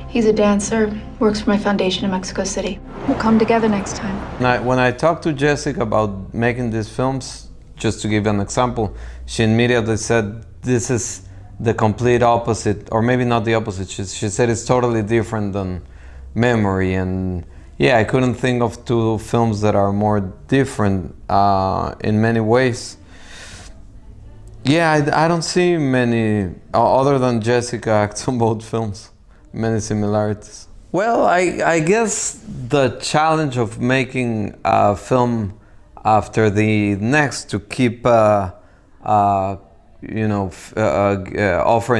He's a dancer, works for my foundation in Mexico City. We'll come together next time. When I talked to Jessica about making these films, just to give an example, she immediately said, this is the complete opposite, or maybe not the opposite. She said it's totally different than Memory. And yeah, I couldn't think of two films that are more different in many ways. Yeah, I don't see many, other than Jessica acts on both films, many similarities. Well, I guess the challenge of making a film after the next, to keep offering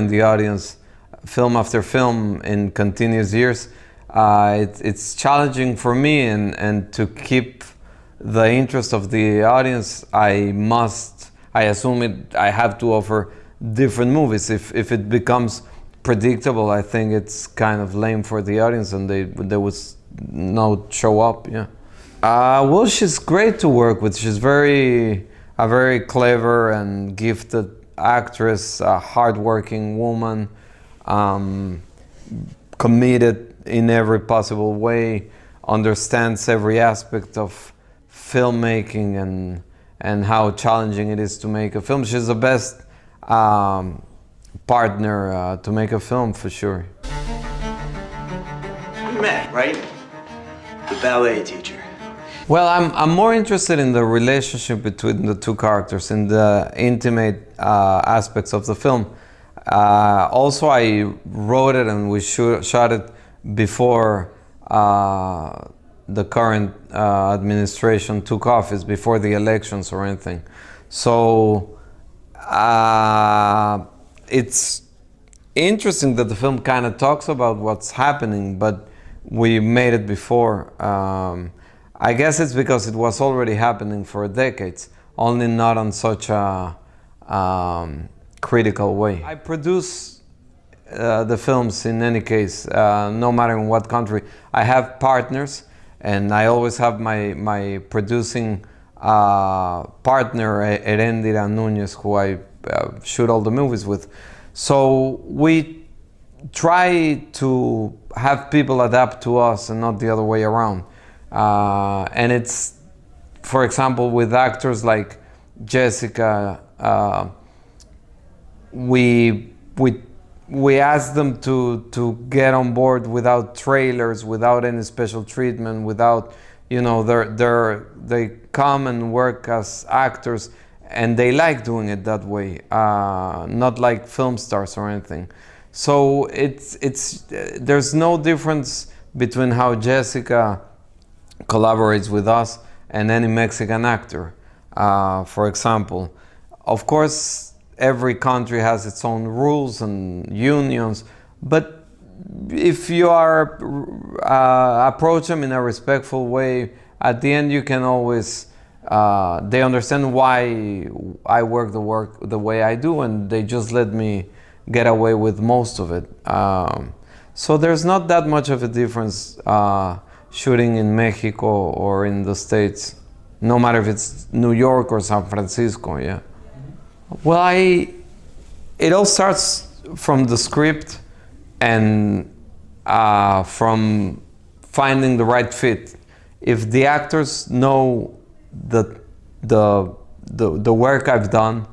the audience film after film in continuous years, it's challenging for me, and to keep the interest of the audience, I have to offer different movies. If it becomes predictable, I think it's kind of lame for the audience, and they would not show up. Yeah. Well, she's great to work with. She's a very clever and gifted actress, a hardworking woman, committed in every possible way, understands every aspect of filmmaking and how challenging it is to make a film. She's the best partner to make a film, for sure. We met, right? The ballet teacher. Well, I'm more interested in the relationship between the two characters, in the intimate aspects of the film. Also, I wrote it and we shot it before the current administration took office, before the elections or anything. So it's interesting that the film kind of talks about what's happening, but we made it before. I guess it's because it was already happening for decades, only not on such a critical way. I produce the films in any case, no matter in what country. I have partners, and I always have my producing partner, Erendira Nunez, who I shoot all the movies with. So we try to have people adapt to us and not the other way around. And it's, for example, with actors like Jessica, we ask them to get on board without trailers, without any special treatment, without, they come and work as actors, and they like doing it that way, not like film stars or anything. So there's no difference between how Jessica collaborates with us and any Mexican actor, for example. Of course, every country has its own rules and unions, but if you approach them in a respectful way, at the end you can always, they understand why I work the way I do, and they just let me get away with most of it. So there's not that much of a difference shooting in Mexico or in the States, no matter if it's New York or San Francisco, yeah. Well, it all starts from the script and from finding the right fit. If the actors know the work I've done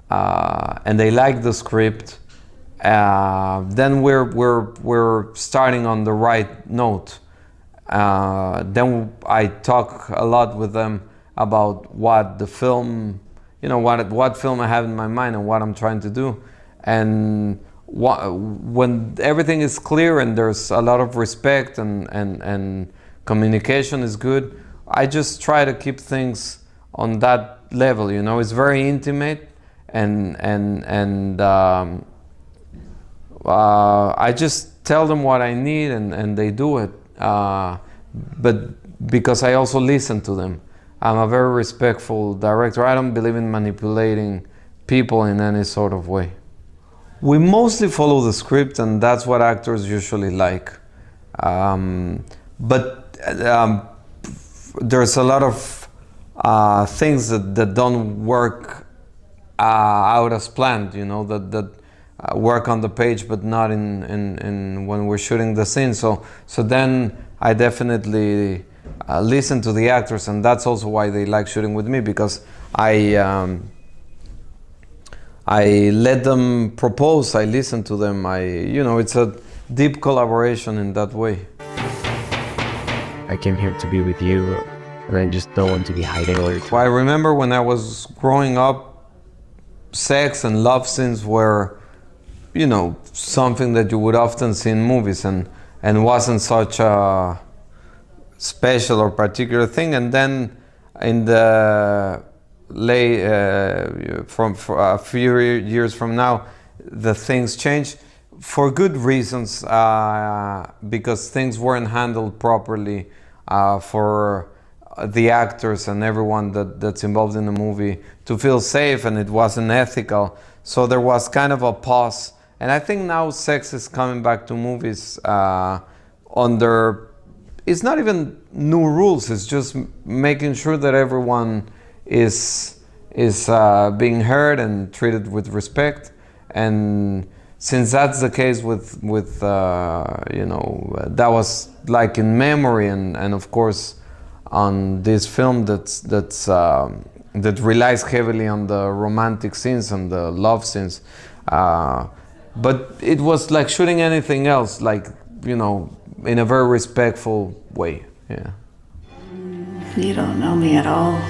and they like the script, then we're starting on the right note. Then I talk a lot with them about what the film, what film I have in my mind and what I'm trying to do. And when everything is clear and there's a lot of respect and communication is good, I just try to keep things on that level. It's very intimate, and I just tell them what I need, and they do it. But because I also listen to them. I'm a very respectful director. I don't believe in manipulating people in any sort of way. We mostly follow the script, and that's what actors usually like. But there's a lot of things that don't work out as planned, that work on the page, but not in when we're shooting the scene. So then I definitely listen to the actors, and that's also why they like shooting with me, because I let them propose, I listen to them, it's a deep collaboration in that way. I came here to be with you, and I just don't want to be hiding all your time. Well, I remember when I was growing up, sex and love scenes were, something that you would often see in movies, and wasn't such a special or particular thing. And then in the from a few years from now, the things changed for good reasons, because things weren't handled properly for the actors and everyone that's involved in the movie to feel safe, and it wasn't ethical. So there was kind of a pause. And I think now sex is coming back to movies under, it's not even new rules, it's just making sure that everyone is being heard and treated with respect. And since that's the case with that was like in memory, and of course on this film that relies heavily on the romantic scenes and the love scenes, but it was like shooting anything else, like in a very respectful way. Yeah. You don't know me at all.